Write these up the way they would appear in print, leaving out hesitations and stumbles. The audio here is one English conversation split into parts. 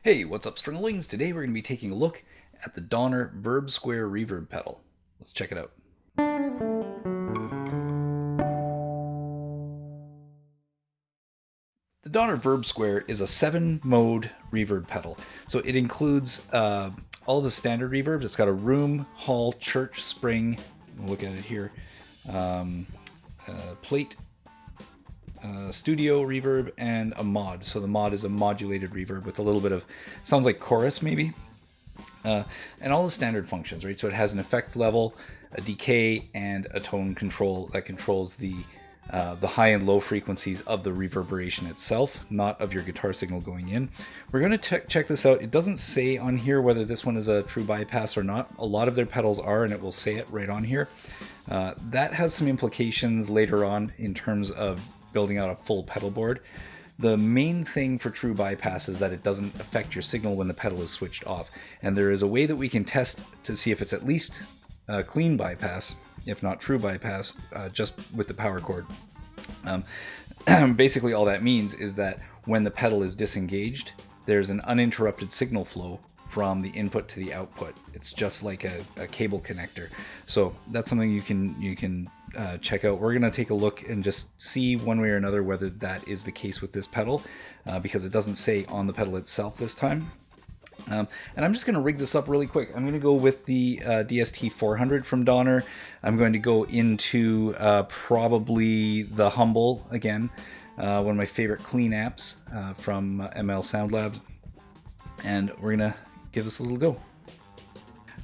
Hey, what's up, Stringlings? Today we're going to be taking a look at the Donner Verb Square reverb pedal. Let's check it out. The Donner Verb Square is a 7-mode reverb pedal. So it includes all the standard reverbs. It's got a room, hall, church, spring. We'll look at it here. Plate, studio reverb, and a mod. So the mod is a modulated reverb with a little bit of, sounds like chorus maybe. And all the standard functions, right? So it has an effects level, a decay, and a tone control that controls the high and low frequencies of the reverberation itself, not of your guitar signal going in. We're going to check this out. It doesn't say on here whether this one is a true bypass or not. A lot of their pedals are, and it will say it right on here. That has some implications later on in terms of building out a full pedal board. The main thing for true bypass is that it doesn't affect your signal when the pedal is switched off. And there is a way that we can test to see if it's at least a clean bypass, if not true bypass, just with the power chord. Basically all that means is that when the pedal is disengaged, there's an uninterrupted signal flow from the input to the output. It's just like a cable connector. So that's something you can check out. We're going to take a look and just see one way or another whether that is the case with this pedal, because it doesn't say on the pedal itself this time. And I'm just going to rig this up really quick. I'm going to go with the DST 400 from Donner. I'm going to go into probably the Humble again, one of my favorite clean amps from ML Sound Lab. And we're going to give this a little go.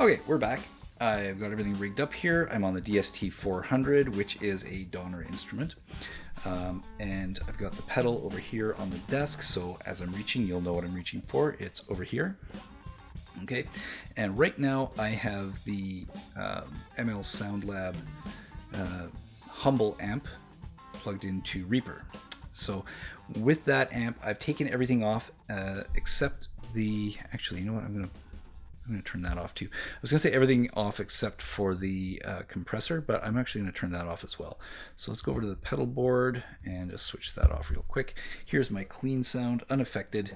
Okay, we're back. I've got everything rigged up here. I'm on the DST 400, which is a Donner instrument. And I've got the pedal over here on the desk, so as I'm reaching, you'll know what I'm reaching for. It's over here. Okay, and right now I have the ML Sound Lab Humble amp plugged into Reaper. So with that amp, I've taken everything off except the, actually, you know what, I'm going to turn that off too. I was going to say everything off except for the compressor, but I'm actually going to turn that off as well. So let's go over to the pedal board and just switch that off real quick. Here's my clean sound, unaffected.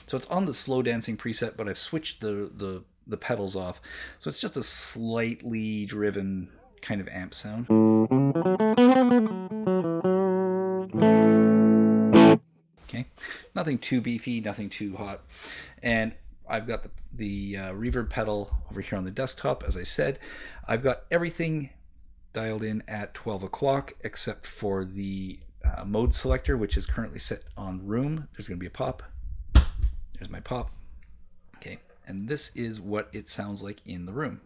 So it's on the slow dancing preset, but I've switched the pedals off. So it's just a slightly driven kind of amp sound. Okay, nothing too beefy, nothing too hot. And I've got the reverb pedal over here on the desktop. As I said, I've got everything dialed in at 12 o'clock except for the mode selector, which is currently set on room. There's going to be a pop. There's my pop. Okay, and this is what it sounds like in the room.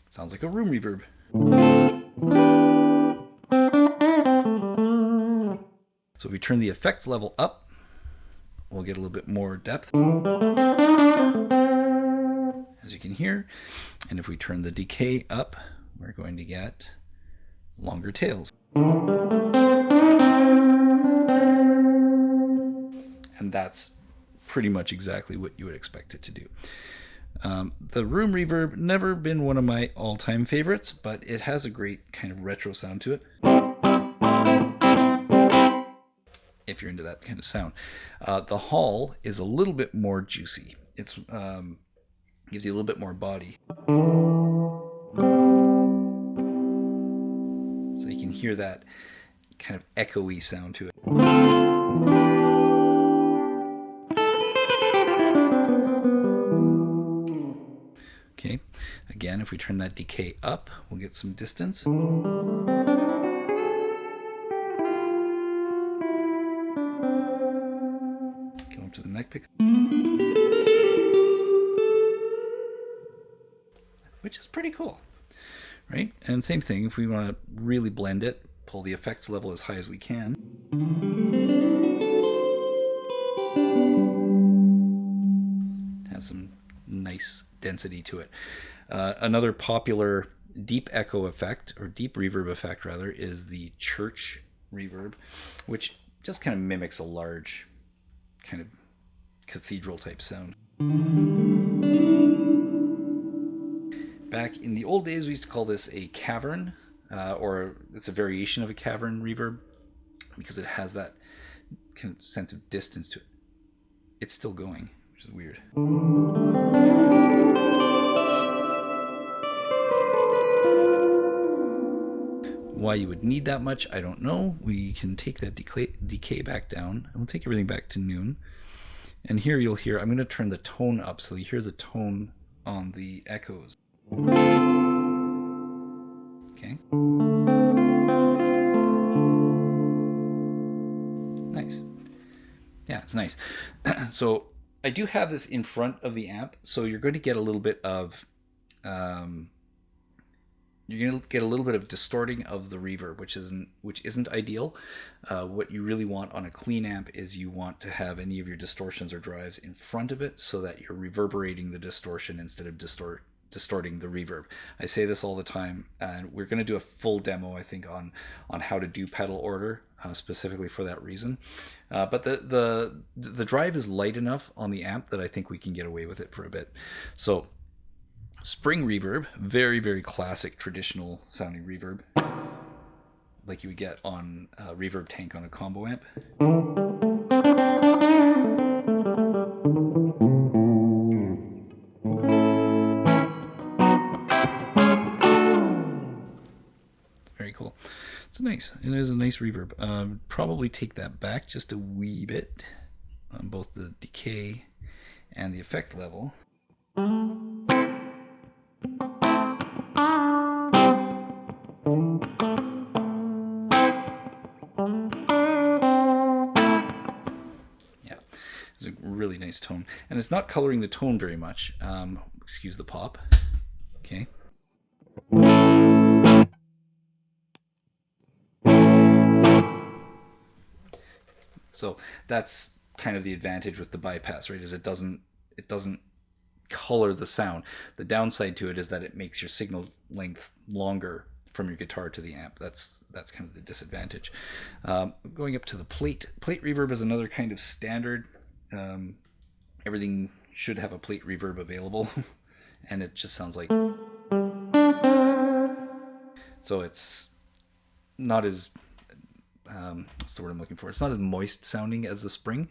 Sounds like a room reverb. So if we turn the effects level up, we'll get a little bit more depth, as you can hear. And if we turn the decay up, we're going to get longer tails. And that's pretty much exactly what you would expect it to do. The room reverb, never been one of my all-time favorites, but it has a great kind of retro sound to it, if you're into that kind of sound. The hall is a little bit more juicy. It's gives you a little bit more body. So you can hear that kind of echoey sound to it. Okay, again, if we turn that decay up, we'll get some distance. Go up to the neck pick, which is pretty cool, right? And same thing, if we want to really blend it, pull the effects level as high as we can. It has some nice density to it. Another popular deep echo effect, or deep reverb effect rather, is the church reverb, which just kind of mimics a large kind of cathedral type sound. Back in the old days, we used to call this a cavern, or it's a variation of a cavern reverb, because it has that kind of sense of distance to it. It's still going, which is weird. Why you would need that much, I don't know. We can take that decay back down, and we'll take everything back to noon. And here you'll hear, I'm going to turn the tone up so you hear the tone on the echoes. Okay. Nice. Yeah, it's nice. So I do have this in front of the amp, so you're going to get a little bit of distorting of the reverb, which isn't ideal. What you really want on a clean amp is you want to have any of your distortions or drives in front of it so that you're reverberating the distortion instead of distorting the reverb. I say this all the time, and we're going to do a full demo, I think, on how to do pedal order specifically for that reason. But the drive is light enough on the amp that I think we can get away with it for a bit. So spring reverb, very, very classic traditional sounding reverb, like you would get on a reverb tank on a combo amp. It's very cool. It's nice. It is a nice reverb. Probably take that back just a wee bit on both the decay and the effect level. It's a really nice tone, and it's not coloring the tone very much. Excuse the pop. Okay. So that's kind of the advantage with the bypass, right? Is it doesn't color the sound. The downside to it is that it makes your signal length longer from your guitar to the amp. That's kind of the disadvantage. Going up to the plate reverb is another kind of standard. Everything should have a plate reverb available, and it just sounds like. So it's not as what's the word I'm looking for? It's not as moist sounding as the spring,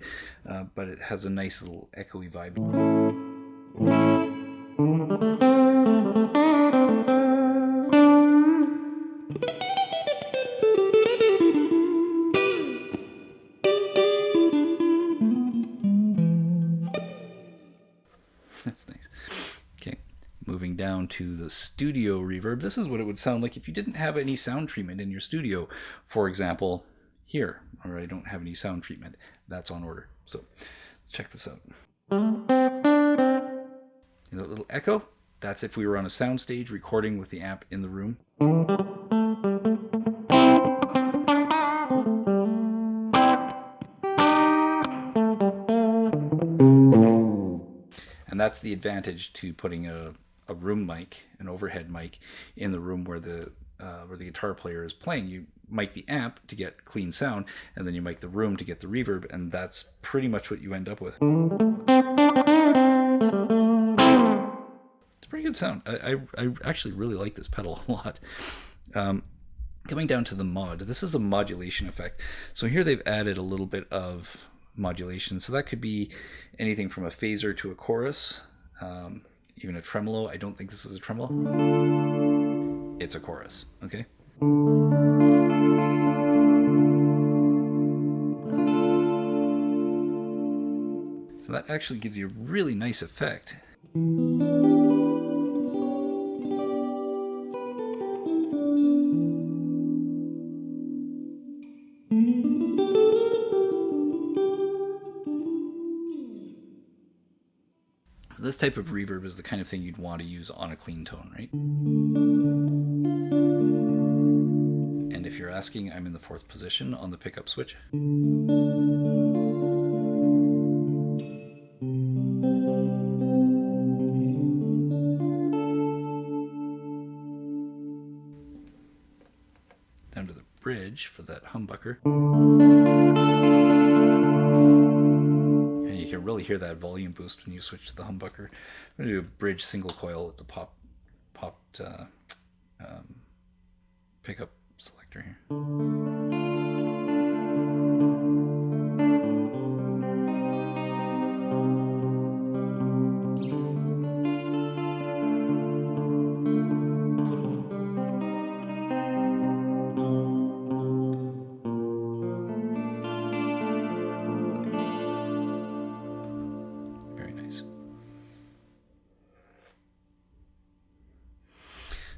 but it has a nice little echoey vibe. That's nice. Okay, moving down to the studio reverb. This is what it would sound like if you didn't have any sound treatment in your studio. For example, here, or I don't have any sound treatment. That's on order. So let's check this out. That little echo, that's if we were on a sound stage recording with the amp in the room. And that's the advantage to putting a room mic, an overhead mic, in the room where the guitar player is playing. You mic the amp to get clean sound, and then you mic the room to get the reverb, and that's pretty much what you end up with. It's a pretty good sound. I actually really like this pedal a lot. Coming down to the mod, this is a modulation effect. So here they've added a little bit of modulation. So that could be anything from a phaser to a chorus, even a tremolo. I don't think this is a tremolo. It's a chorus, okay? So that actually gives you a really nice effect. This type of reverb is the kind of thing you'd want to use on a clean tone, right? And if you're asking, I'm in the 4th position on the pickup switch. Down to the bridge for that humbucker. You can really hear that volume boost when you switch to the humbucker. I'm going to do a bridge single coil at the pop hopped pickup selector here.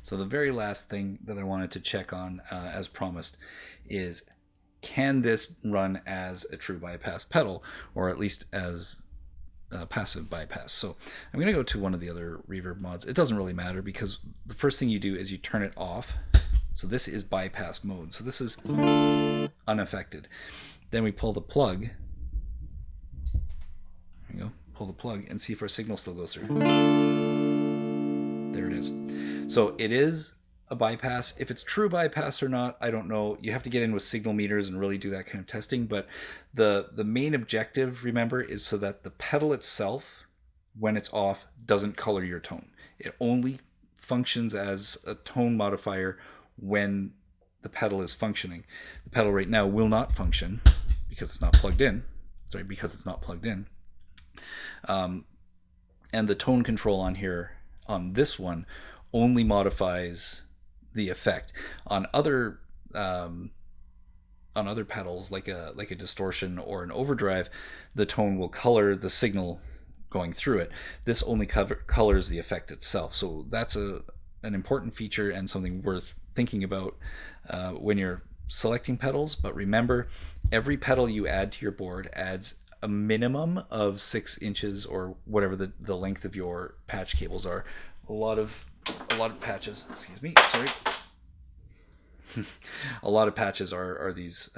So the very last thing that I wanted to check on, as promised, is can this run as a true bypass pedal, or at least as a passive bypass? So I'm going to go to one of the other reverb mods. It doesn't really matter because the first thing you do is you turn it off. So this is bypass mode. So this is unaffected. Then we pull the plug. There you go. Pull the plug and see if our signal still goes through. There it is. So it is a bypass. If it's true bypass or not, I don't know. You have to get in with signal meters and really do that kind of testing. But the main objective, remember, is so that the pedal itself, when it's off, doesn't color your tone. It only functions as a tone modifier when the pedal is functioning. The pedal right now will not function because it's not plugged in. Sorry, because it's not plugged in. And the tone control on here, on this one, only modifies the effect. On other pedals, like a distortion or an overdrive, the tone will color the signal going through it. This only colors the effect itself. So that's an important feature and something worth thinking about when you're selecting pedals. But remember, every pedal you add to your board adds a minimum of 6 inches or whatever the length of your patch cables are. A lot of patches, excuse me, sorry. A lot of patches are these,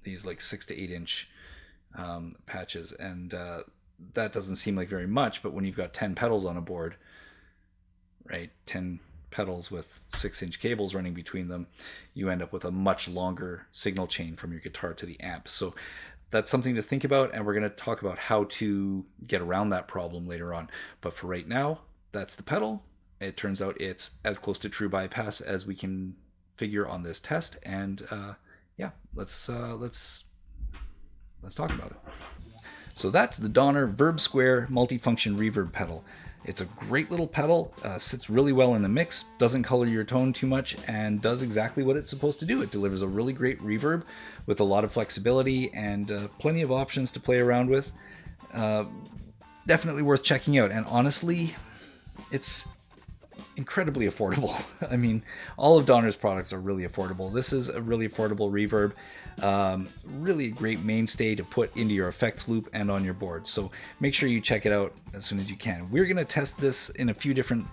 these like 6 to 8 inch patches, and that doesn't seem like very much, but when you've got 10 pedals on a board, right, 10 pedals with 6-inch cables running between them, you end up with a much longer signal chain from your guitar to the amp. So that's something to think about, and we're going to talk about how to get around that problem later on. But for right now, that's the pedal. It turns out it's as close to true bypass as we can figure on this test, and yeah, let's talk about it. So that's the Donner Verb Square multifunction reverb pedal. It's a great little pedal, sits really well in the mix, doesn't color your tone too much, and does exactly what it's supposed to do. It delivers a really great reverb with a lot of flexibility and plenty of options to play around with. Definitely worth checking out, and honestly, it's incredibly affordable. I mean, all of Donner's products are really affordable. This is a really affordable reverb. Really a great mainstay to put into your effects loop and on your board. So make sure you check it out as soon as you can. We're going to test this in a few different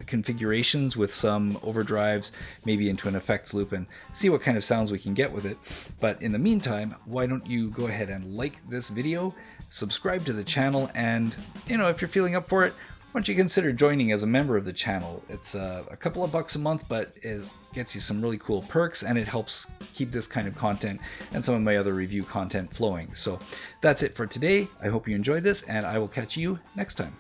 configurations with some overdrives, maybe into an effects loop, and see what kind of sounds we can get with it. But in the meantime, why don't you go ahead and like this video, subscribe to the channel, and if you're feeling up for it, why don't you consider joining as a member of the channel? It's a couple of bucks a month, but it gets you some really cool perks, and it helps keep this kind of content and some of my other review content flowing. So that's it for today. I hope you enjoyed this, and I will catch you next time.